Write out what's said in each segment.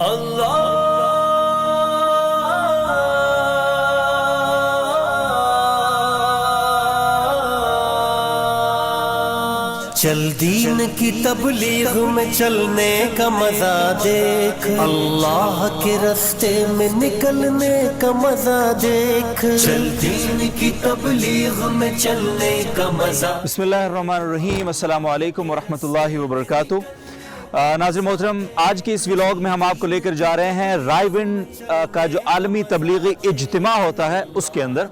چل دین کی تبلیغ میں چلنے کا مزہ دیکھ، اللہ کے راستے میں نکلنے کا مزہ دیکھ، چل دین کی تبلیغ میں چلنے کا مزہ۔ بسم اللہ الرحمن الرحیم، السلام علیکم ورحمۃ اللہ وبرکاتہ۔ ناظرین محترم، آج کے اس ولاگ میں ہم آپ کو لے کر جا رہے ہیں رائے ونڈ کا جو عالمی تبلیغی اجتماع ہوتا ہے اس کے اندر،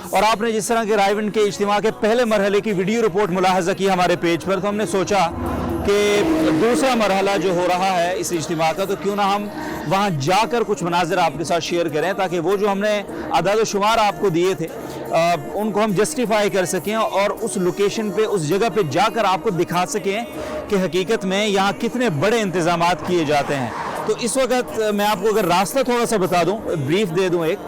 اور آپ نے جس طرح کے رائے ونڈ کے اجتماع کے پہلے مرحلے کی ویڈیو رپورٹ ملاحظہ کی ہمارے پیج پر، تو ہم نے سوچا کہ دوسرا مرحلہ جو ہو رہا ہے اس اجتماع کا، تو کیوں نہ ہم وہاں جا کر کچھ مناظر آپ کے ساتھ شیئر کریں، تاکہ وہ جو ہم نے اعداد و شمار آپ کو دیے تھے ان کو ہم جسٹیفائی کر سکیں اور اس لوکیشن پہ، اس جگہ پہ جا کر آپ کو دکھا سکیں کہ حقیقت میں یہاں کتنے بڑے انتظامات کیے جاتے ہیں۔ تو اس وقت میں آپ کو اگر راستہ تھوڑا سا بتا دوں، بریف دے دوں ایک،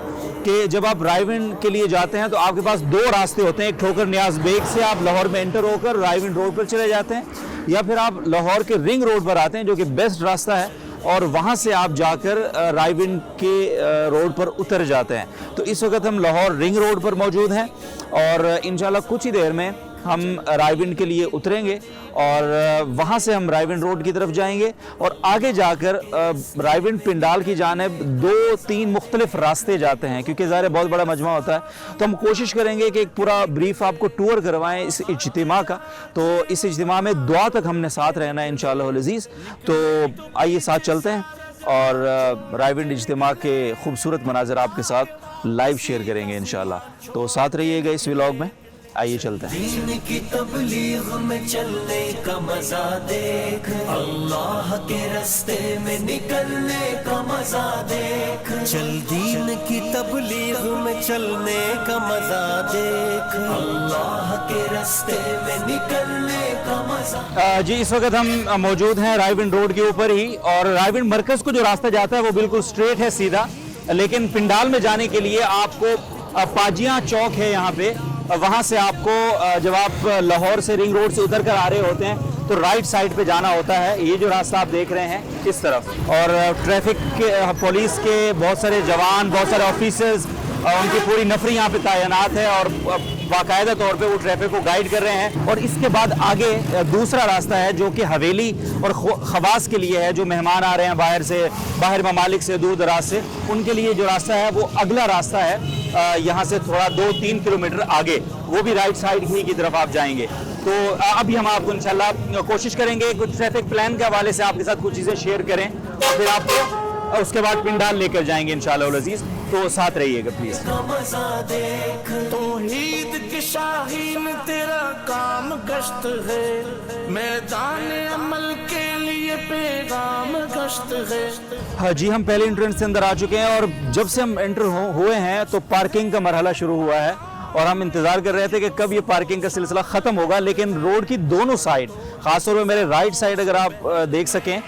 کہ جب آپ رائے ونڈ کے لیے جاتے ہیں تو آپ کے پاس دو راستے ہوتے ہیں۔ ایک ٹھوکر نیاز بیگ سے آپ لاہور میں انٹر ہو کر رائے ونڈ روڈ پر چلے جاتے ہیں، یا پھر آپ لاہور کے رنگ روڈ پر آتے ہیں جو کہ بیسٹ راستہ ہے، اور وہاں سے آپ جا کر رائے ونڈ کے روڈ پر اتر جاتے ہیں۔ تو اس وقت ہم لاہور رنگ روڈ پر موجود ہیں، اور انشاءاللہ کچھ ہی دیر میں ہم رائے ونڈ کے لیے اتریں گے، اور وہاں سے ہم رائے ونڈ روڈ کی طرف جائیں گے، اور آگے جا کر رائے ونڈ پنڈال کی جانب دو تین مختلف راستے جاتے ہیں، کیونکہ ظاہر بہت بڑا مجمع ہوتا ہے۔ تو ہم کوشش کریں گے کہ ایک پورا بریف آپ کو ٹور کروائیں اس اجتماع کا۔ تو اس اجتماع میں دعا تک ہم نے ساتھ رہنا ہے انشاءاللہ العزیز۔ تو آئیے ساتھ چلتے ہیں اور رائے ونڈ اجتماع کے خوبصورت مناظر آپ کے ساتھ لائیو شیئر کریں گے انشاءاللہ۔ تو ساتھ رہیے گا اس ولاگ میں، آئیے چلتے ہیں۔ دین کی تبلیغ میں چلنے کا مزہ دیکھ، اللہ کے راستے میں نکلنے کا مزہ دیکھ، چل دین کی تبلیغ میں چلنے کا مزہ دیکھ، اللہ کے راستے میں نکلنے کا مزہ۔ جی، اس وقت ہم موجود ہیں رائے ونڈ روڈ کے اوپر ہی، اور رائے ونڈ مرکز کو جو راستہ جاتا ہے وہ بالکل سٹریٹ ہے، سیدھا، لیکن پنڈال میں جانے کے لیے آپ کو پاجیاں چوک ہے یہاں پہ، وہاں سے آپ کو جب آپ لاہور سے رنگ روڈ سے اتر کر آ رہے ہوتے ہیں تو رائٹ سائڈ پہ جانا ہوتا ہے۔ یہ جو راستہ آپ دیکھ رہے ہیں اس طرف، اور ٹریفک کے پولیس کے بہت سارے جوان، بہت سارے آفیسرز، ان کی پوری نفری یہاں پہ تعینات ہے، اور باقاعدہ طور پہ وہ ٹریفک کو گائیڈ کر رہے ہیں۔ اور اس کے بعد آگے دوسرا راستہ ہے جو کہ حویلی اور خواص کے لیے ہے، جو مہمان آ رہے ہیں باہر ممالک سے، دور دراز سے، ان کے لیے جو راستہ ہے وہ اگلا راستہ ہے، یہاں سے تھوڑا 2-3 کلومیٹر آگے، وہ بھی رائٹ سائڈ ہی کی طرف آپ جائیں گے۔ تو ابھی ہم آپ کو انشاءاللہ کوشش کریں گے کچھ ٹریفک پلان کے حوالے سے آپ کے ساتھ کچھ چیزیں شیئر کریں، اور پھر آپ کو اس کے بعد پنڈال لے کر جائیں گے انشاءاللہ العزیز۔ تو ساتھ رہیے گا پلیز۔ توحید کی شاہین تیرا کام گشت ہے، میدان عمل کے لیے پیغام گشت ہے۔ ہاں جی، ہم پہلے انٹرنس سے اندر آ چکے ہیں، اور جب سے ہم انٹر ہوئے ہیں تو پارکنگ کا مرحلہ شروع ہوا ہے، اور ہم انتظار کر رہے تھے کہ کب یہ پارکنگ کا سلسلہ ختم ہوگا، لیکن روڈ کی دونوں سائڈ، خاص طور پہ میرے رائٹ سائڈ اگر آپ دیکھ سکیں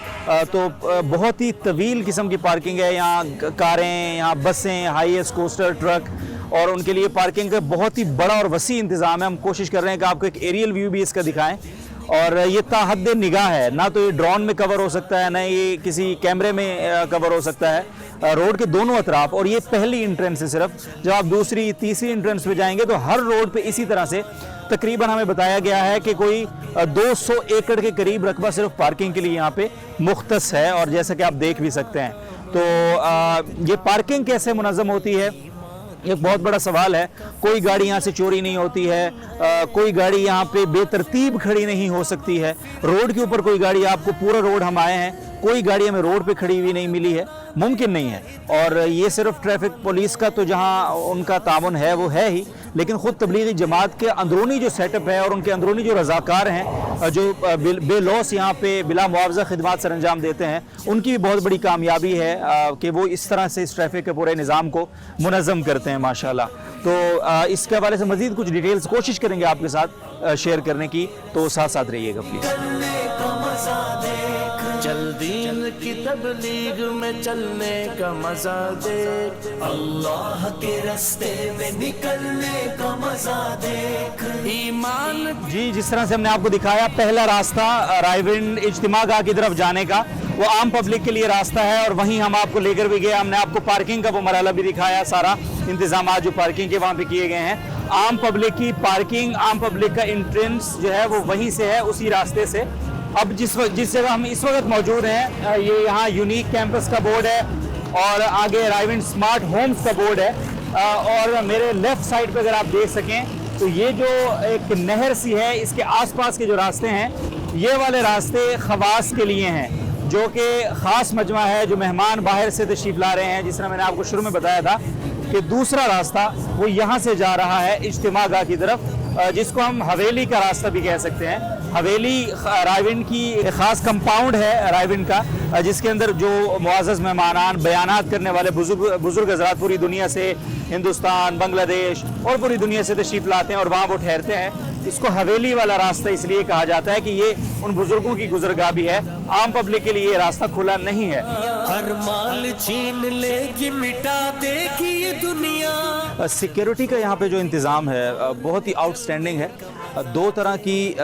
تو بہت ہی طویل قسم کی پارکنگ ہے۔ یہاں کاریں، یہاں بسیں، ہائی ایس کوسٹر، ٹرک، اور ان کے لیے پارکنگ کا بہت ہی بڑا اور وسیع انتظام ہے۔ ہم کوشش کر رہے ہیں کہ آپ کو ایک ایریل ویو بھی اس کا دکھائیں، اور یہ تا حد نگاہ ہے، نہ تو یہ ڈرون میں کور ہو سکتا ہے، نہ یہ کسی کیمرے میں کور ہو سکتا ہے، روڈ کے دونوں اطراف۔ اور یہ پہلی انٹرنس ہے صرف، جب آپ دوسری تیسری انٹرنس پہ جائیں گے تو ہر روڈ پہ اسی طرح سے تقریباً ہمیں بتایا گیا ہے کہ کوئی 200 ایکڑ کے قریب رقبہ صرف پارکنگ کے لیے یہاں پہ مختص ہے، اور جیسا کہ آپ دیکھ بھی سکتے ہیں۔ تو یہ پارکنگ کیسے منظم ہوتی ہے، ایک بہت بڑا سوال ہے۔ کوئی گاڑی یہاں سے چوری نہیں ہوتی ہے، کوئی گاڑی یہاں پہ بے ترتیب کھڑی نہیں ہو سکتی ہے۔ روڈ کے اوپر کوئی گاڑی، آپ کو پورا روڈ ہم آئے ہیں، کوئی گاڑی ہمیں روڈ پہ کھڑی ہوئی نہیں ملی ہے، ممکن نہیں ہے۔ اور یہ صرف ٹریفک پولیس کا تو جہاں ان کا تعاون ہے وہ ہے ہی، لیکن خود تبلیغی جماعت کے اندرونی جو سیٹ اپ ہے، اور ان کے اندرونی جو رضاکار ہیں جو بے لوس یہاں پہ بلا معاوضہ خدمات سر انجام دیتے ہیں، ان کی بھی بہت بڑی کامیابی ہے کہ وہ اس طرح سے اس ٹریفک کے پورے نظام کو منظم کرتے ہیں ماشاءاللہ۔ تو اس کے حوالے سے مزید کچھ ڈیٹیلز کوشش کریں گے آپ کے ساتھ شیئر کرنے کی، تو ساتھ رہیے گا پلیز۔ چل دین کی تبلیغ میں چلنے کا مزہ دیکھ، اللہ کے راستے میں نکلنے کا مزہ دیکھ، ایمان۔ جی، جس طرح سے ہم نے آپ کو دکھایا، پہلا راستہ رائے ونڈ اجتماع گاہ کی طرف جانے کا वो आम पब्लिक के लिए रास्ता है और वहीं हम आपको लेकर भी गए। हमने आपको पार्किंग का वो मरहला भी दिखाया, सारा इंतजाम जो पार्किंग के वहाँ पे किए गए हैं। आम पब्लिक की पार्किंग, आम पब्लिक का एंट्रेंस जो है वो वहीं से है, उसी रास्ते से। अब जिस जगह हम इस वक्त मौजूद हैं, ये यहाँ यूनिक कैंपस का बोर्ड है और आगे राइविंड स्मार्ट होम्स का बोर्ड है। और मेरे लेफ्ट साइड पे अगर आप देख सकें तो ये जो एक नहर सी है, इसके आसपास के जो रास्ते हैं, ये वाले रास्ते खवास के लिए हैं, जो कि ख़ास मजमा है, जो मेहमान बाहर से तशरीफ़ ला रहे हैं। जिस तरह मैंने आपको शुरू में बताया था कि दूसरा रास्ता वो यहाँ से जा रहा है इज्तिमा गाह की तरफ, जिसको हम हवेली का रास्ता भी कह सकते हैं। हवेली रायविंड की ख़ास कंपाउंड है रायविंड का, जिसके अंदर जो मुआज़्ज़ज़ मेहमान बयानात करने वाले बुज़ुर्ग हज़रात पूरी दुनिया से, हिंदुस्तान, बांग्लादेश और पूरी दुनिया से तशरीफ़ लाते हैं और वहाँ वो ठहरते हैं। इसको हवेली वाला रास्ता इसलिए कहा जाता है कि ये उन बुजुर्गों की गुज़रगाह भी है, आम पब्लिक के लिए ये रास्ता खुला नहीं है। हर माल छीन लेगी, मिटा देगी ये दुनिया। सिक्योरिटी का यहाँ पे जो इंतज़ाम है बहुत ही आउटस्टैंडिंग है। दो तरह की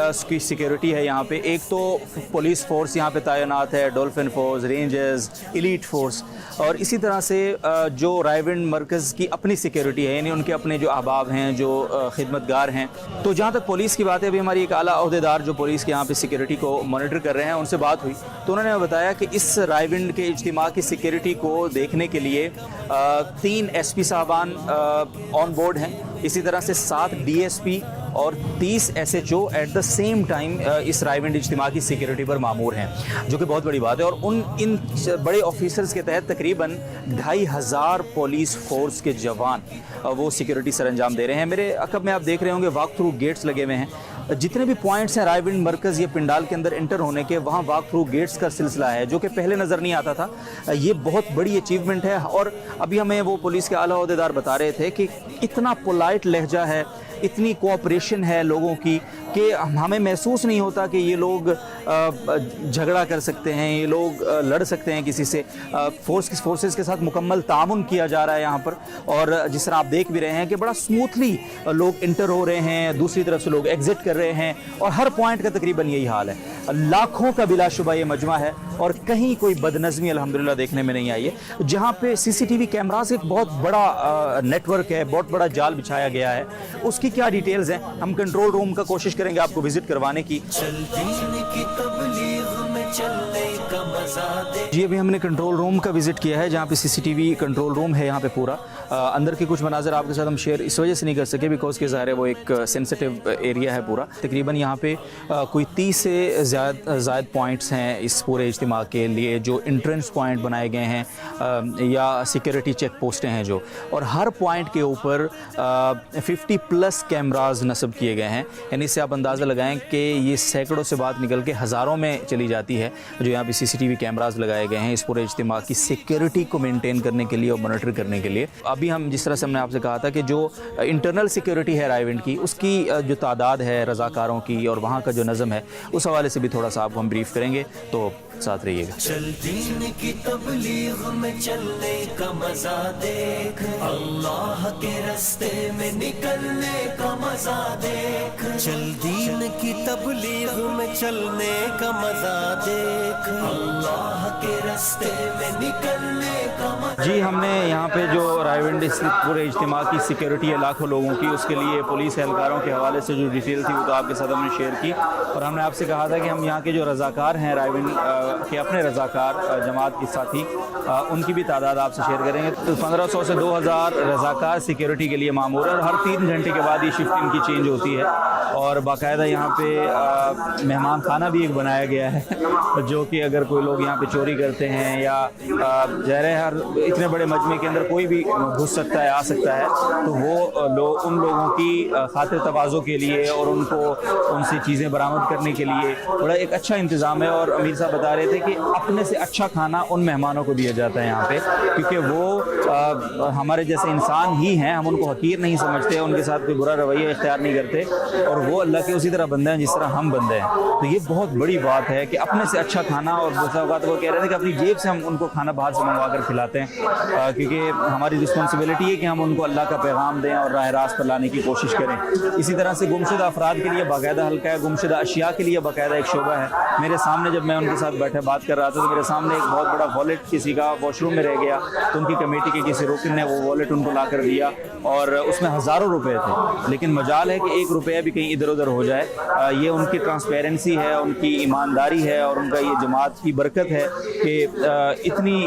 सिक्योरिटी है यहाँ पे। एक तो पुलिस फोर्स यहाँ पे तैनात है, dolphin force, rangers, elite force, और इसी तरह से जो रायविंड मरकज़ की अपनी सिक्योरिटी है, यानी उनके अपने जो अहबाब हैं, जो खिदमतगार हैं। तो जहाँ तक पुलिस की बात है, अभी हमारी एक आला अहदेदार जो पुलिस के यहाँ पे सिक्योरिटी को मॉनिटर कर रहे हैं, उनसे बात हुई तो उन्होंने बताया कि इस रायविंड के इज्तिमा की सिक्योरिटी को देखने के लिए 3 SP साहबान ऑन बोर्ड हैं, इसी तरह से 7 DSP और 30 SHO at the same time इस रायविंड इज्तिमा की सिक्योरिटी पर मामूर हैं, जो कि बहुत बड़ी बात है। और इन बड़े ऑफिसर्स के तहत तकरीबन 2500 पुलिस फोर्स के जवान वो सिक्योरिटी सर अंजाम दे रहे हैं। मेरे अकब में आप देख रहे होंगे वॉक थ्रू गेट्स लगे हुए हैं। जितने भी पॉइंट्स हैं रायविंड मरकज़ या पिंडाल के अंदर इंटर होने के, वहाँ वॉक थ्रू गेट्स का सिलसिला है, जो कि पहले नज़र नहीं आता था। ये बहुत बड़ी अचीवमेंट है। और अभी हमें वो पुलिस के आला अहदेदार बता रहे थे कि इतना पोलाइट लहजा है, इतनी कोऑपरेशन है लोगों की कि हमें महसूस नहीं होता कि ये लोग झगड़ा कर सकते हैं, ये लोग लड़ सकते हैं किसी से। फोर्सेस के साथ मुकम्मल तामुन किया जा रहा है यहाँ पर। और जिस तरह आप देख भी रहे हैं कि बड़ा स्मूथली लोग इंटर हो रहे हैं, दूसरी तरफ से लोग एग्जिट कर रहे हैं, और हर पॉइंट का तकरीबन यही हाल है। लाखों का बिलाशुबा ये मजमा है और कहीं कोई बदनज़मी अल्हम्दुलिल्लाह देखने में नहीं आई है। जहाँ पे CCTV कैमरास एक बहुत बड़ा नेटवर्क है, बहुत बड़ा जाल बिछाया गया है, उसकी क्या डिटेल्स हैं हम कंट्रोल रूम का कोशिश करेंगे आपको विजिट करवाने की। जी अभी हमने कंट्रोल रूम का विजिट किया है, जहाँ पे CCTV कंट्रोल रूम है यहाँ पे पूरा। अंदर के कुछ मनाज़र आपके साथ हम शेयर इस वजह से नहीं कर सके बिकॉज के ज़ाहिर है वो एक सेंसिटिव एरिया है पूरा। तकरीबन यहाँ पे कोई 30 से ज़्यादा पॉइंट्स हैं इस पूरे इज्तिमा के लिए, जो इंट्रेंस पॉइंट बनाए गए हैं या सिक्योरिटी चेक पोस्टें हैं जो, और हर पॉइंट के ऊपर 50+ कैमराज नस्ब किए गए हैं। यानी इससे आप अंदाज़ा लगाएं कि ये सैकड़ों से बात निकल के हज़ारों में चली जाती है जो यहाँ पे CCTV कैमराज लगाए गए हैं इस पूरे इज्तिमा की सिक्योरिटी को मेंटेन करने के लिए और मॉनिटर करने के लिए। अभी हम जिस तरह से हमने आपसे कहा था कि जो इंटरनल सिक्योरिटी है रायविंड की, उसकी जो तादाद है रज़ाकारों की और वहाँ का जो नज़म है, उस हवाले से भी थोड़ा सा आपको हम ब्रीफ करेंगे, तो साथ रहिएगा। चल दीन की तबलीग में चलने का मजा देख, अल्लाह के रास्ते में निकलने का मजा देख। चल दीन की तबलीग में चलने का मजा देख, अल्लाह के रास्ते में निकलने का मजा। जी हमने यहाँ पे जो रायविंड इस पूरे इज्तिमा की सिक्योरिटी है लाखों लोगों की, उसके लिए पुलिस एहलकारों के हवाले से जो डिटेल थी वो तो आपके साथ हमने शेयर की। और हमने आपसे कहा था कि हम यहाँ के जो रज़ाकार हैं रायविंड के अपने रज़ाकार जमात के साथी, उनकी भी तादाद आपसे शेयर करेंगे। तो 1500 से 2000 रज़ाकार सिक्योरिटी के लिए मामूर है और हर 3 घंटे के बाद ये शिफ्ट इनकी चेंज होती है। और बाकायदा यहाँ पे मेहमान खाना भी एक बनाया गया है, जो कि अगर कोई लोग यहाँ पे चोरी करते हैं या ज़ाहिर है हर इतने बड़े मजमे के अंदर कोई भी घुस सकता है, आ सकता है, तो वो लोग उन लोगों की खातिर तवाज़ो के लिए और उनको उनसे चीज़ें बरामद करने के लिए बड़ा एक अच्छा इंतज़ाम है। और अमीर साहब बता रहे थे कि अपने से अच्छा खाना उन मेहमानों को दिया जाता है यहाँ पे, क्योंकि वो हमारे जैसे इंसान ही हैं, हम उनको हकीर नहीं समझते, उनके साथ कोई बुरा रवैया इख्तियार नहीं करते, और वो अल्लाह के उसी तरह बंदे हैं जिस तरह हम बंदे हैं। तो ये बहुत बड़ी बात है कि अपने से अच्छा खाना, और दूसरा बात वो कह रहे थे कि अपनी जेब से हम उनको खाना बाहर से मंगवा कर खिला लाते हैं, क्योंकि हमारी रिस्पॉन्सिबिलिटी है कि हम उनको अल्लाह का पैगाम दें और राह रास्त पर लाने की कोशिश करें। इसी तरह से गुमशुदा अफराद के लिए बाकायदा हल्का है, गुमशुदा अशिया के लिए बाकायदा एक शोबा है। मेरे सामने जब मैं उनके साथ बैठे बात कर रहा था तो मेरे सामने एक बहुत बड़ा वॉलेट किसी का वॉशरूम में रह गया, तो उनकी कमेटी के किसी रुकन ने वो वॉलेट उनको ला कर दिया और उसमें हज़ारों रुपए थे, लेकिन मजाल है कि एक रुपया भी कहीं इधर उधर हो जाए। ये उनकी ट्रांसपेरेंसी है, उनकी ईमानदारी है और उनका ये जमात की बरकत है कि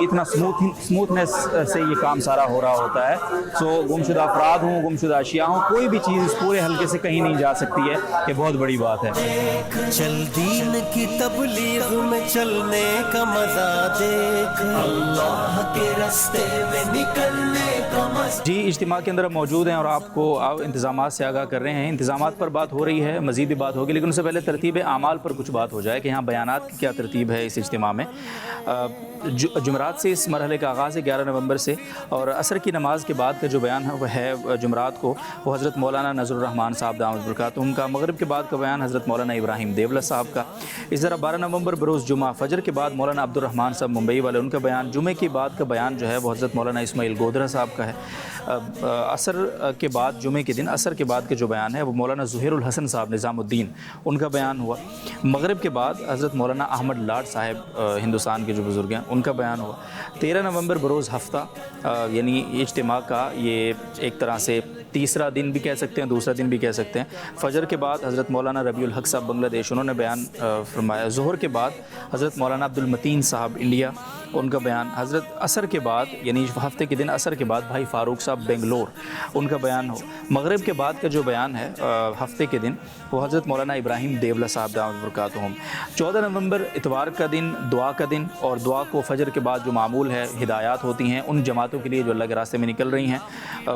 इतना स्मूथनेस से ये काम सारा हो रहा होता है। सो गुमशुदा अफराद हों, गुमशुदा अशिया हों, कोई भी चीज़ इस पूरे हल्के से कहीं नहीं जा सकती है, ये बहुत बड़ी बात है। चल दीन की तबलीग में चलने का मजा देख, अल्लाह के रास्ते में निकलने का मजा। जी, इज्तिमा के अंदर मौजूद हैं और आपको इंतज़ामात से आगाह कर रहे हैं। इंतज़ामात पर बात हो रही है, मज़ीद भी बात होगी, लेकिन उससे पहले तरतीब आमाल पर कुछ बात हो जाए कि यहाँ बयानात की क्या तरतीब है इस इज्तिमा में। जुमरात से इस मरहले का आगाज़ है 11 नवंबर से, और असर की नमाज़ के बाद का जो बयान है जुमरात को वो हज़रत मौलाना नज़रुर रहमान साहब दामद बरकातुहूम का, मगरिब के बाद का बयान हज़रत मौलाना इब्राहिम देवला साहब का। इस तरह 12 नवंबर बरोज़ जुमा फजर के बाद मौलाना अब्दुर रहमान साहब मुंबई वाले, उनका बयान। जुमे के बाद का बयान जो है वो हज़रत मौलाना इस्माइल गोदरा साहब का है। असर के बाद, जुमे के दिन असर के बाद के जो बयान है वो मौलाना ज़ुहैरुल हसन साहब निज़ामुद्दीन, उनका बयान हुआ। मगरिब के बाद हज़रत मौलाना अहमद लाड साहब हिंदुस्तान के जो बुज़ुर्ग हैं उनका बयान हुआ। 13 नवंबर बरोज़ हफ्ता, यानी इज्तिमा का ये एक तरह से तीसरा दिन भी कह सकते हैं, दूसरा दिन भी कह सकते हैं। फजर के बाद हज़रत मौलाना रबीउल हक साहब बांग्लादेश, उन्होंने बयान फरमाया। ज़ोहर के बाद हज़रत मौलाना अब्दुल मतीन साहब इंडिया, उनका बयान। हज़रत असर के बाद, यानी हफ्ते के दिन असर के बाद भाई फ़ारूक साहब बेंगलोर, उनका बयान हो। मगरिब के बाद का जो बयान है हफ्ते के दिन वो हज़रत मौलाना इब्राहिम देवला साहब दामद बरकातुहूम। 14 नवंबर इतवार का दिन, दुआ का दिन, और दुआ को फजर के बाद जो मामूल है हिदायत होती हैं उन जमातों के लिए जो अल्लाह के रास्ते में निकल रही हैं,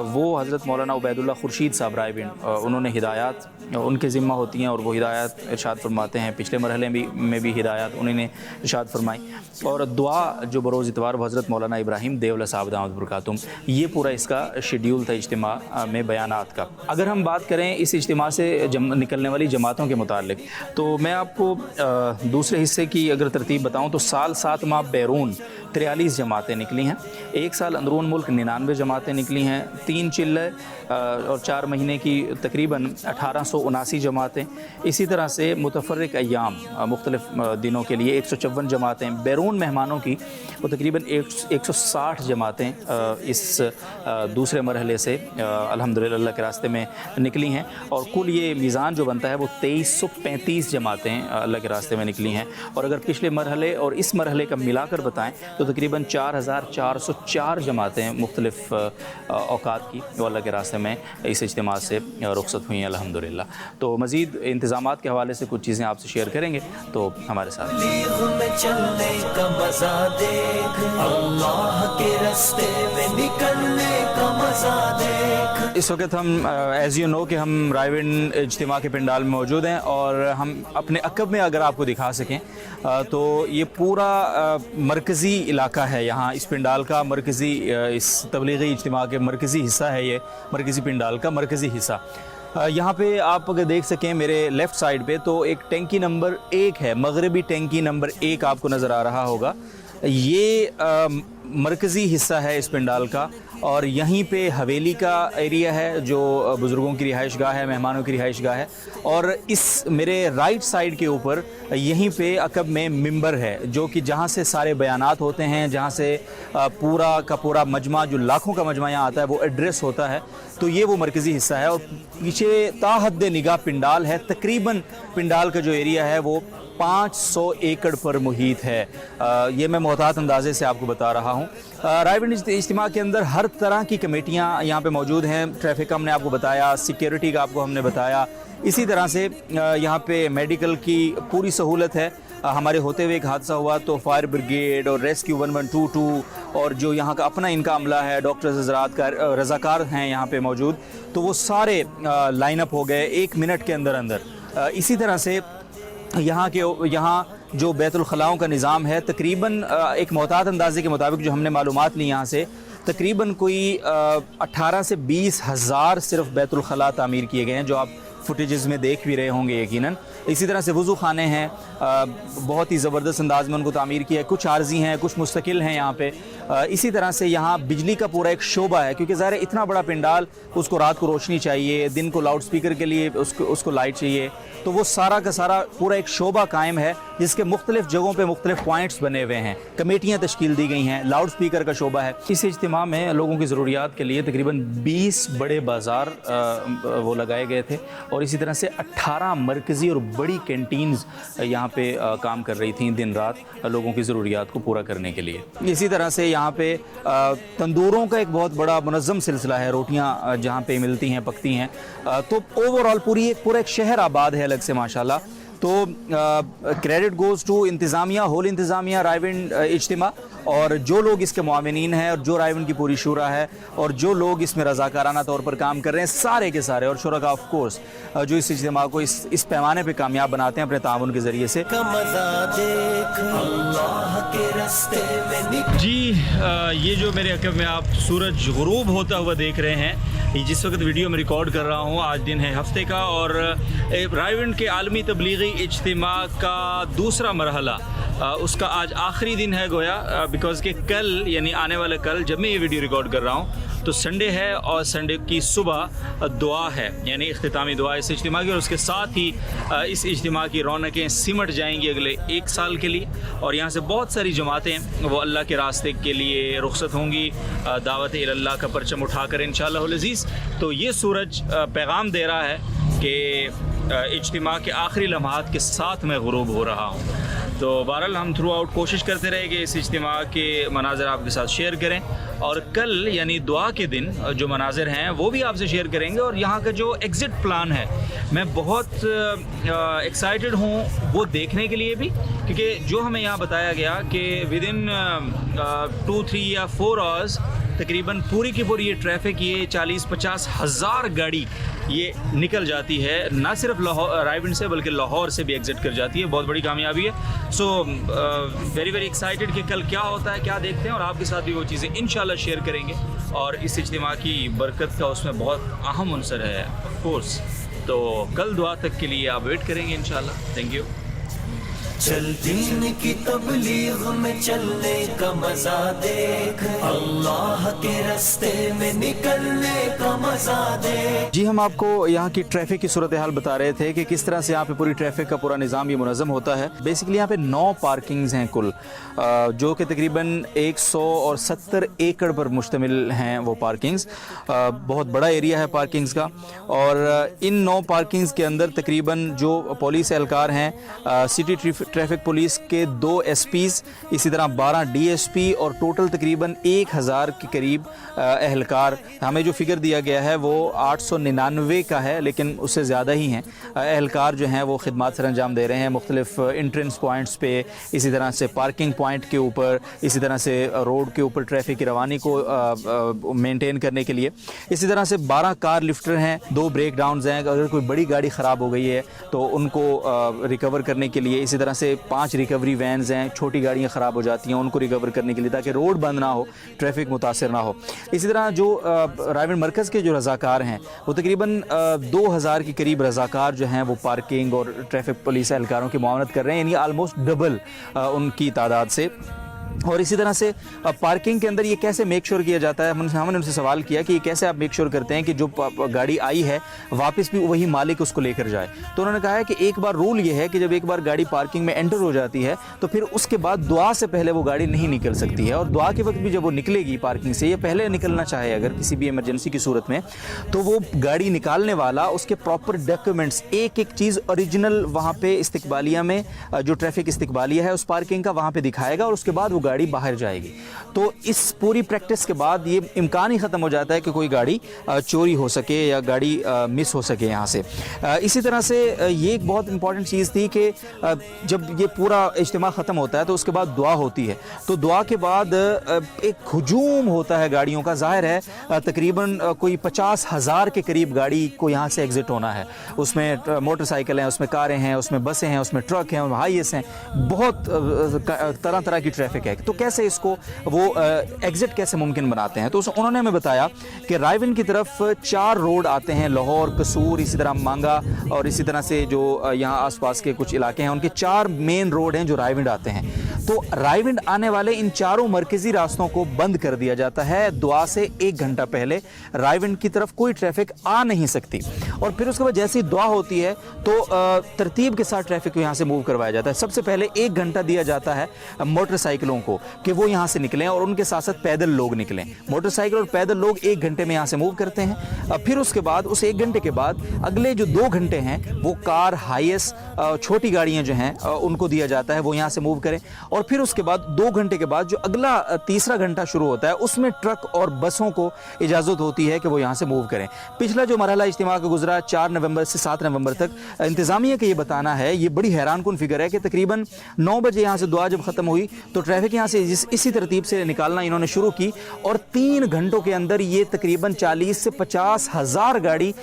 वो हज़रत मौलाना उबैदुल्लाह खुर्शीद साहब रायबिन, उन्होंने हिदायत उनके ज़िम्मा होती हैं और वो हिदायत इरशाद फरमाते हैं। पिछले मरहले में भी हिदायत उन्होंने इरशाद फरमाई। और दुआ जो बरोज़ इतवार वो हज़रत मौलाना इब्राहिम देवला साहब दामद बरकातुहूम। ये पूरा इसका शेड्यूल था इज्तिमा में बयानात का। अगर हम बात करें इस इज्तिमा से निकलने वाली जमातों के मुतालिक, तो मैं आपको दूसरे हिस्से की अगर तरतीब बताऊँ तो साल 7 माह बैरून 43 जमातें निकली हैं, 1 साल अंदरून मुल्क 99 जमातें निकली हैं, 3 चिल्ले और 4 महीने की तकरीबन 1879 जमातें। इसी तरह से मुतफर्रिक अय्याम मुख्तलिफ दिनों के लिए 154 जमातें, बैरून मेहमानों की वो तकरीबन 160 जमातें इस दूसरे मरहले से अल्हम्दुलिल्लाह अल्लाह के रास्ते में निकली हैं। और कुल ये मीज़ान जो बनता है वो 2335 जमातें अल्लाह के रास्ते में निकली हैं। और अगर पिछले मरहले और इस मरहले का मिलाकर बताएँ तो तकरीबन 4404 जमातें मुख्तलिफ औकात की वो अल्लाह के रास्ते में इस इज्तिमा से रुखसत हुई हैं अल्हम्दुलिल्लाह। तो मज़ीद इंतज़ामात के हवाले से कुछ चीज़ें आपसे शेयर करेंगे, तो हमारे साथ। में चलने का मजा देख, अल्लाह के रास्ते में निकलने का मजा देख। इस वक्त हम एज़ यू नो कि हम रायविंड इज्तिमा के पंडाल में मौजूद हैं, और हम अपने अकब में अगर आपको दिखा सकें तो ये पूरा मरकज़ी इलाका है। यहाँ इस पंडाल का मरकज़ी, इस तबलीगी इज्तिमा के मरकज़ी हिस्सा है, ये मरकज़ी पंडाल का मरकज़ी हिस्सा। यहाँ पे आप अगर देख सकें मेरे लेफ़्ट साइड पे तो एक टैंकी नंबर 1 है, मगरबी टैंकी नंबर 1 आपको नज़र आ रहा होगा। ये मरकज़ी हिस्सा है इस पंडाल का, और यहीं पे हवेली का एरिया है जो बुज़ुर्गों की रिहाइश गाह है, मेहमानों की रिहाइश गाह है। और इस मेरे राइट साइड के ऊपर यहीं पे अकब में मिंबर है, जो कि जहाँ से सारे बयानात होते हैं, जहाँ से पूरा का पूरा मजमा, जो लाखों का मजमा यहाँ आता है, वो एड्रेस होता है। तो ये वो मरकज़ी हिस्सा है, और पीछे ताहद निगाह पंडाल है। तकरीबन पंडाल का जो एरिया है वो 500 एकड़ पर मुहित है। ये मैं मोहतात अंदाजे से आपको बता रहा हूँ। रायविंड इज्तिमा के अंदर हर तरह की कमेटियाँ यहाँ पे मौजूद हैं। ट्रैफिक का हमने आपको बताया, सिक्योरिटी का आपको हमने बताया, इसी तरह से यहाँ पे मेडिकल की पूरी सहूलत है। हमारे होते हुए एक हादसा हुआ तो फायर ब्रिगेड और रेस्क्यू 1122 और जो यहाँ का अपना इनका अमला है, डॉक्टर्स हज़रात का रज़ाकार हैं यहाँ पे मौजूद, तो वो सारे लाइन अप हो गए 1 मिनट के अंदर अंदर। इसी तरह से यहाँ जो बैतुल खलाओं का निज़ाम है, तकरीबन एक मोहतात अंदाजे के मुताबिक जो हमने मालूमात ली यहाँ से, तकरीबन कोई 18 से 20 हज़ार सिर्फ बैतुल खला तामीर किए गए हैं, जो आप फुटेजेस में देख भी रहे होंगे यकीनन। इसी तरह से वज़ू खाने हैं, بہت ہی زبردست انداز میں ان کو تعمیر کیا ہے. کچھ عارضی ہیں, کچھ مستقل ہیں یہاں پہ. اسی طرح سے یہاں بجلی کا پورا ایک شعبہ ہے, کیونکہ ظاہر ہے اتنا بڑا پنڈال, اس کو رات کو روشنی چاہیے, دن کو لاؤڈ سپیکر کے لیے اس کو لائٹ چاہیے. تو وہ سارا کا سارا پورا ایک شعبہ قائم ہے جس کے مختلف جگہوں پہ مختلف پوائنٹس بنے ہوئے ہیں, کمیٹیاں تشکیل دی گئی ہیں, لاؤڈ سپیکر کا شعبہ ہے. اس اجتماع میں لوگوں کی ضروریات کے لیے تقریباً 20 بڑے بازار وہ لگائے گئے تھے, اور اسی طرح سے 18 مرکزی اور بڑی کینٹینز یہاں پہ کام کر رہی تھیں دن رات لوگوں کی ضروریات کو پورا کرنے کے لیے. اسی طرح سے یہاں پہ تندوروں کا ایک بہت بڑا منظم سلسلہ ہے, روٹیاں جہاں پہ ملتی ہیں, پکتی ہیں. تو اوورآل پورا ایک شہر آباد ہے الگ سے ماشاءاللہ. تو کریڈٹ گوز ٹو انتظامیہ, ہول انتظامیہ رائے ونڈ اجتماع, اور جو لوگ اس کے معاونین ہیں, اور جو رائے ونڈ کی پوری شورا ہے, اور جو لوگ اس میں رضاکارانہ طور پر کام کر رہے ہیں, سارے کے سارے, اور شرکاء آف کورس جو اس اجتماع کو اس پیمانے پہ کامیاب بناتے ہیں اپنے تعاون کے ذریعے سے. جی یہ جو میرے عقب میں آپ سورج غروب ہوتا ہوا دیکھ رہے ہیں, جس وقت ویڈیو میں ریکارڈ کر رہا ہوں, آج دن ہے ہفتے کا, اور رائے ونڈ کے عالمی تبلیغی اجتماع کا دوسرا مرحلہ, اس کا آج آخری دن ہے گویا, بیکاز کہ کل یعنی آنے والے کل جب میں یہ ویڈیو ریکارڈ کر رہا ہوں تو سنڈے ہے, اور سنڈے کی صبح دعا ہے, یعنی اختتامی دعا اس اجتماع کی, اور اس کے ساتھ ہی اس اجتماع کی رونقیں سمٹ جائیں گی اگلے 1 سال کے لیے. اور یہاں سے بہت ساری جماعتیں وہ اللہ کے راستے کے لیے رخصت ہوں گی, دعوت اللہ کا پرچم اٹھا کر انشاءاللہ العزیز. تو یہ سورج پیغام دے رہا ہے کہ اجتماع کے آخری لمحات کے ساتھ میں غروب ہو رہا ہوں. تو بہرحال ہم تھرو آؤٹ کوشش کرتے رہے کہ اس اجتماع کے مناظر آپ کے ساتھ شیئر کریں, اور کل یعنی دعا کے دن جو مناظر ہیں وہ بھی آپ سے شیئر کریں گے. اور یہاں کا جو ایگزٹ پلان ہے میں بہت ایکسائٹڈ ہوں وہ دیکھنے کے لیے بھی, کیونکہ جو ہمیں یہاں بتایا گیا کہ ود ان 2-3 یا 4 آورز تقریباً پوری کی پوری یہ ٹریفک, یہ 40-50 ہزار گاڑی یہ نکل جاتی ہے, نہ صرف رائے ونڈ سے بلکہ لاہور سے بھی ایگزٹ کر جاتی ہے. بہت بڑی کامیابی ہے. سو ویری ایکسائٹڈ کہ کل کیا ہوتا ہے, کیا دیکھتے ہیں, اور آپ کے ساتھ بھی وہ چیزیں انشاءاللہ شیئر کریں گے. اور اس اجتماع کی برکت کا اس میں بہت اہم عنصر ہے آف کورس. تو کل دعا تک کے لیے آپ ویٹ کریں گے انشاءاللہ. Thank you. چل دین کی تبلیغ میں چلنے کا مزہ دیکھ, اللہ کے راستے میں نکلنے کا مزہ دیکھ. جی ہم آپ کو یہاں کی ٹریفک کی صورتحال بتا رہے تھے کہ کس طرح سے یہاں پہ پوری ٹریفک کا پورا نظام یہ منظم ہوتا ہے. بیسیکلی یہاں پہ 9 پارکنگز ہیں کل, جو کہ تقریباً 170 ایکڑ پر مشتمل ہیں وہ پارکنگز. بہت بڑا ایریا ہے پارکنگز کا, اور ان 9 پارکنگز کے اندر تقریباً جو پولیس اہلکار ہیں, سٹی ٹریفک پولیس کے 2 SP, اسی طرح 12 DSP, اور ٹوٹل تقریباً 1000 کے قریب اہلکار. ہمیں جو فگر دیا گیا ہے وہ 899 کا ہے, لیکن اس سے زیادہ ہی ہیں اہلکار جو ہیں وہ خدمات سر انجام دے رہے ہیں مختلف انٹرنس پوائنٹس پہ, اسی طرح سے پارکنگ پوائنٹ کے اوپر, اسی طرح سے روڈ کے اوپر ٹریفک کی روانی کو مینٹین کرنے کے لیے. اسی طرح سے 12 کار لفٹر ہیں, 2 بریک ڈاؤنز ہیں, اگر کوئی بڑی گاڑی خراب ہو گئی ہے تو ان کو ریکور کرنے کے لیے. اسی طرح سے 5 ریکوری وینز ہیں, چھوٹی گاڑیاں خراب ہو جاتی ہیں ان کو ریکور کرنے کے لیے تاکہ روڈ بند نہ ہو, ٹریفک متاثر نہ ہو. اسی طرح جو رائے ونڈ مرکز کے جو رضاکار ہیں وہ تقریباً 2000 کے قریب رضاکار جو ہیں وہ پارکنگ اور ٹریفک پولیس اہلکاروں کی معاونت کر رہے ہیں, یعنی آلموسٹ ڈبل ان کی تعداد سے. اور اسی طرح سے پارکنگ کے اندر یہ کیسے میک شور کیا جاتا ہے, ہم نے ان سے سوال کیا کہ یہ کیسے آپ میک شور کرتے ہیں کہ جو گاڑی آئی ہے واپس بھی وہی مالک اس کو لے کر جائے. تو انہوں نے کہا ہے کہ ایک بار رول یہ ہے کہ جب ایک بار گاڑی پارکنگ میں انٹر ہو جاتی ہے تو پھر اس کے بعد دعا سے پہلے وہ گاڑی نہیں نکل سکتی ہے, اور دعا کے وقت بھی جب وہ نکلے گی پارکنگ سے, یہ پہلے نکلنا چاہے اگر کسی بھی ایمرجنسی کی صورت میں, تو وہ گاڑی نکالنے والا اس کے پراپر ڈاکیومنٹس ایک چیز اوریجنل وہاں پہ استقبالیہ میں جو ٹریفک استقبالیہ ہے اس پارکنگ کا وہاں پہ دکھائے گا, اور اس کے بعد وہ گاڑی باہر جائے گی. تو اس پوری پریکٹس کے بعد یہ امکان ہی ختم ہو جاتا ہے کہ کوئی گاڑی چوری ہو سکے یا گاڑی مس ہو سکے یہاں سے. اسی طرح سے یہ ایک بہت امپورٹنٹ چیز تھی کہ جب یہ پورا اجتماع ختم ہوتا ہے تو اس کے بعد دعا ہوتی ہے, تو دعا کے بعد ایک ہجوم ہوتا ہے گاڑیوں کا. ظاہر ہے تقریباً کوئی 50,000 کے قریب گاڑی کو یہاں سے ایگزٹ ہونا ہے. اس میں موٹر سائیکل ہیں, اس میں کاریں ہیں, اس میں بسیں ہیں, اس میں ٹرک ہیں, ہائی ایس ہیں, بہت طرح طرح کی ٹریفک ہے. तो कैसे इसको वो एग्ज़िट कैसे मुमकिन बनाते हैं। तो उन्होंने हमें बताया कि रायविन की तरफ 4 रोड आते हैं, लाहौर, कसूर, इसी तरह मांगा और इसी तरह से जो यहाँ आसपास के कुछ इलाके हैं, उनके 4 मेन रोड हैं जो रायविंड आते हैं। तो रायविंड आने वाले इन चारों मरकज़ी रास्तों को बंद कर दिया जाता है। दुआ से 1 घंटा पहले रायविंड की तरफ कोई ट्रैफिक आ नहीं सकती, और फिर उसके बाद जैसे ही दुआ होती है तो तरतीब के साथ ट्रैफिक को यहाँ से मूव करवाया जाता है। सबसे पहले 1 घंटा दिया जाता है मोटरसाइकिलों को कि वो यहाँ से निकलें, और उनके साथ साथ पैदल लोग निकलें। मोटरसाइकिल और पैदल लोग 1 घंटे में यहाँ से मूव करते हैं। फिर उसके बाद उस 1 घंटे के बाद अगले जो 2 घंटे हैं वो कार, हाईएस, छोटी गाड़ियाँ जो हैं उनको दिया जाता है वो यहाँ से मूव करें। और फिर उसके बाद 2 घंटे के बाद जो अगला तीसरा घंटा शुरू होता है उसमें ट्रक और बसों को इजाज़त होती है कि वो यहाँ से मूव करें। पिछला जो मरहला इज्तिमा का गुजरा 4 नवंबर से 7 नवंबर तक, इंतज़ामिया का ये बताना है, ये बड़ी हैरानकुन फिगर है कि तकरीबन 9 बजे यहाँ से दुआ जब ख़त्म हुई तो ट्रैफिक यहाँ से इसी तरतीब से निकालना इन्होंने शुरू की, और 3 घंटों के अंदर ये तकरीबन 40 से 50 हज़ार गाड़ी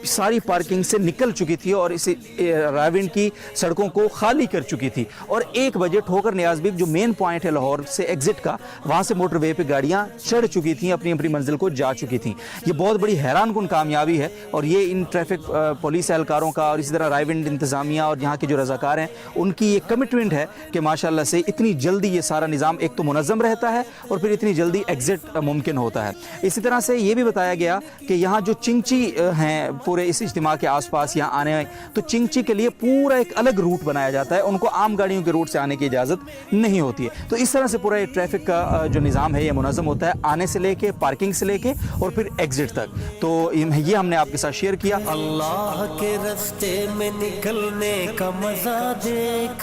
सारी पार्किंग से निकल चुकी थी और इस रायविंड की सड़कों को खाली कर चुकी थी। और 1 बजे ठोकर नियाज़ जो मेन पॉइंट है लाहौर से एग्जिट का, वहाँ से मोटरवे पे गाड़ियाँ चढ़ चुकी थी, अपनी अपनी मंजिल को जा चुकी थी। ये बहुत बड़ी हैरानकुन कामयाबी है, और ये इन ट्रैफिक पुलिस एहलकारों का और इसी तरह रायविंड इंतज़ामिया और यहाँ के जो रज़ाकार हैं उनकी ये कमिटमेंट है कि माशाल्लाह से इतनी जल्दी ये सारा निज़ाम एक तो मुनज़्ज़म रहता है और फिर इतनी जल्दी एग्जिट मुमकिन होता है। इसी तरह से ये भी बताया गया कि यहाँ जो चिंगची हैं पूरे इस इज्तिमा के आसपास यहाँ आने, तो चिंगची के लिए पूरा एक अलग रूट बनाया जाता है, उनको आम गाड़ियों के रूट से आने की इजाज़त नहीं होती है। तो इस तरह से पूरा ट्रैफिक का जो निज़ाम है ये मुनज़्ज़म होता है, आने से लेके, पार्किंग से लेके और फिर एग्जिट तक। तो ये हमने आपके साथ शेयर किया। अल्लाह के रास्ते में निकलने का मजा देख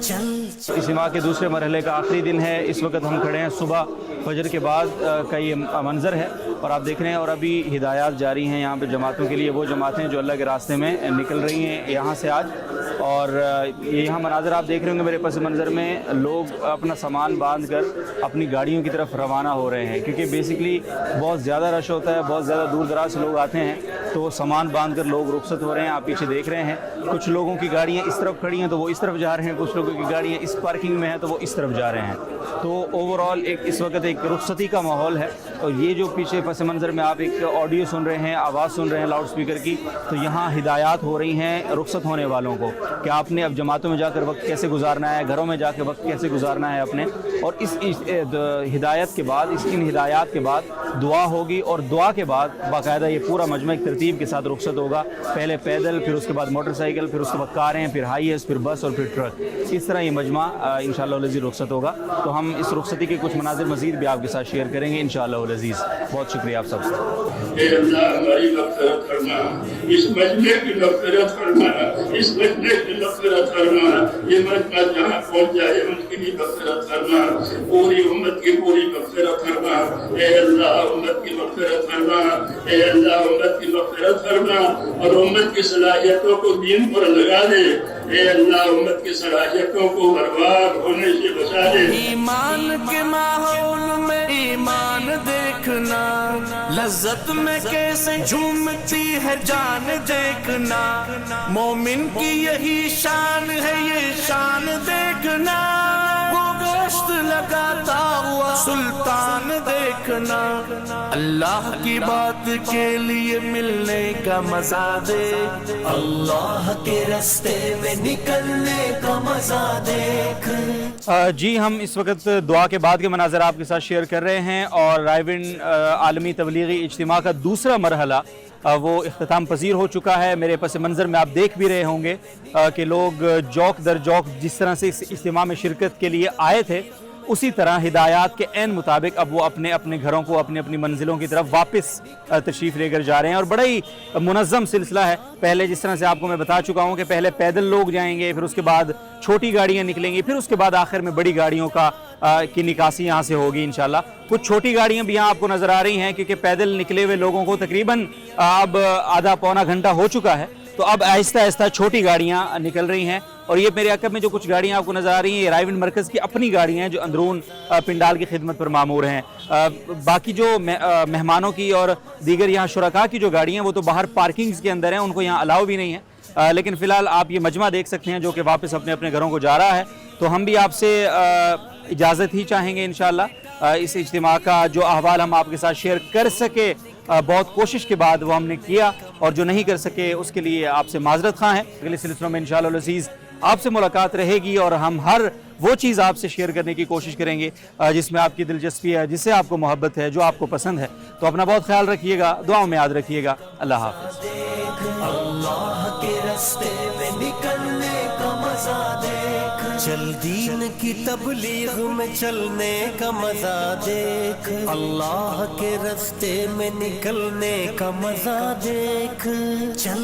चल। इज्तिमा के दूसरे मरहले का आखिरी दिन है। इस वक्त हम खड़े हैं सुबह फजर के बाद का ये मंज़र है, और आप देख रहे हैं और अभी हिदायत जारी हैं यहाँ पे जमातों के लिए, वो जमातें जो अल्लाह के रास्ते में निकल रही हैं यहाँ से आज। और ये यहाँ मनाज़र आप देख रहे होंगे मेरे पस मंज़र में, लोग अपना सामान बांध कर अपनी गाड़ियों की तरफ रवाना हो रहे हैं, क्योंकि बेसिकली बहुत ज़्यादा रश होता है, बहुत ज़्यादा दूर दराज से लोग आते हैं, तो सामान बांध कर लोग रुखसत हो रहे हैं। आप पीछे देख रहे हैं कुछ लोगों की गाड़ियाँ इस तरफ खड़ी हैं तो वो इस तरफ जा रहे हैं, कुछ लोगों की गाड़ियाँ इस पार्किंग में हैं तो वो इस तरफ जा रहे हैं। तो ओवरऑल एक इस वक्त एक रुखसती का माहौल है। और ये जो पीछे पस मंज़र में आप एक ऑडियो सुन रहे हैं, आवाज़ सुन रहे हैं लाउड स्पीकर की, तो यहाँ हिदायत हो रही हैं रुखसत होने वालों को कि आपने अब जमातों में जाकर वक्त कैसे गुजारना है, घरों में जाकर वक्त कैसे गुजारना है अपने। और इस हिदायत के बाद, इन हिदायत के बाद दुआ होगी, और दुआ के बाद बाकायदा ये पूरा मजमा एक तरतीब के साथ रुखसत होगा। पहले पैदल, फिर उसके बाद मोटरसाइकिल, फिर उसके बाद कारें, फिर हाईएस, फिर बस और फिर ट्रक। इस तरह ये मजमा इंशाअल्लाह लज़ीज़ रुखसत होगा। तो हम इस रुखसती के कुछ मनाज़िर मज़ीद भी आपके साथ शेयर करेंगे इंशाअल्लाह लज़ीज़। बहुत शुक्रिया आप सबसे। हमारी मग़फ़िरत फरमा, इस मजमे की मग़फ़िरत फरमा, इस मजमे की मग़फ़िरत फरमा, ये मजमा जहाँ पहुँच जाए उनकी भी मग़फ़िरत फरमा, पूरी उम्मत की पूरी मग़फ़िरत फरमा। ए अल्लाह उम्मत की मग़फ़िरत फरमा, ए अल्लाह उम्मत की मग़फ़िरत फरमा, और उम्मत की सलाहियतों को दीन पर लगा दे। ए अल्लाह उम्मत की सलाहियतों को बर्बाद होने से बचा दे। ईमान के माहौल में ईमान देखना, लज्जत में कैसे झूमती है जान देखना, मोमिन की यही शान है ये शान देखना, वो गश्त लगाता हुआ सुल्तान देखना, अल्लाह की बात के लिए मिलने का मजा दे, अल्लाह के रास्ते में निकलने का मजा देख। जी हम इस वक्त दुआ के बाद के मनाज़र आपके साथ शेयर कर रहे हैं, और रायविन आलमी तबलीगी इज्तिमा का दूसरा मरहला वो इख्तिताम पजीर हो चुका है। मेरे पस मंज़र में आप देख भी रहे होंगे कि लोग जौक दर जौक जिस तरह से इस इज्तिमा में शिरकत के लिए आए थे, उसी तरह हिदायत के ऐन मुताबिक अब वो अपने अपने घरों को, अपनी अपनी मंजिलों की तरफ वापस तशरीफ़ लेकर जा रहे हैं। और बड़ा ही मुनज़्ज़म सिलसिला है। पहले जिस तरह से आपको मैं बता चुका हूँ कि पहले पैदल लोग जाएंगे, फिर उसके बाद छोटी गाड़ियाँ निकलेंगी, फिर उसके बाद आखिर में बड़ी गाड़ियों की निकासी यहाँ से होगी इंशाल्लाह। कुछ छोटी गाड़ियाँ भी यहाँ आपको नज़र आ रही हैं, क्योंकि पैदल निकले हुए लोगों को तकरीबन अब आधा पौना घंटा हो चुका है, तो अब आहिस्ता आहिस्ता छोटी गाड़ियाँ निकल रही हैं। और ये मेरे अकब में जो कुछ गाड़ियाँ आपको नज़र आ रही हैं, ये रायविन मरकज़ की अपनी गाड़ियाँ हैं जो अंदरून पिंडाल की खिदमत पर मामूर हैं। बाकी जो मेहमानों की और दीगर यहाँ शुरका की जो गाड़ियाँ हैं वो तो बाहर पार्किंग्स के अंदर हैं, उनको यहाँ अलाउ भी नहीं है। लेकिन फ़िलहाल आप ये मजमा देख सकते हैं जो कि वापस अपने अपने घरों को जा रहा है। तो हम भी आपसे इजाज़त ही चाहेंगे इंशाअल्लाह। इस इज्तिमा का जो अहवाल हम आपके साथ शेयर कर सके बहुत कोशिश के बाद वो हमने किया, और जो नहीं कर सके उसके लिए आपसे माजरत खां हैं। अगले सिलसिलों में इंशाअल्लाह अज़ीज़ आपसे मुलाकात रहेगी और हम हर वो चीज़ आपसे शेयर करने की कोशिश करेंगे जिसमें आपकी दिलचस्पी है, जिससे आपको मोहब्बत है, जो आपको पसंद है। तो अपना बहुत ख्याल रखिएगा, दुआओं में याद रखिएगा। अल्लाह हाफ़िज़। अल्लाह के रास्ते में निकलने का मजा देख, चल दीन की तबलीग में चलने का मजा देख, अल्लाह के रास्ते में निकलने का मजा देख, चल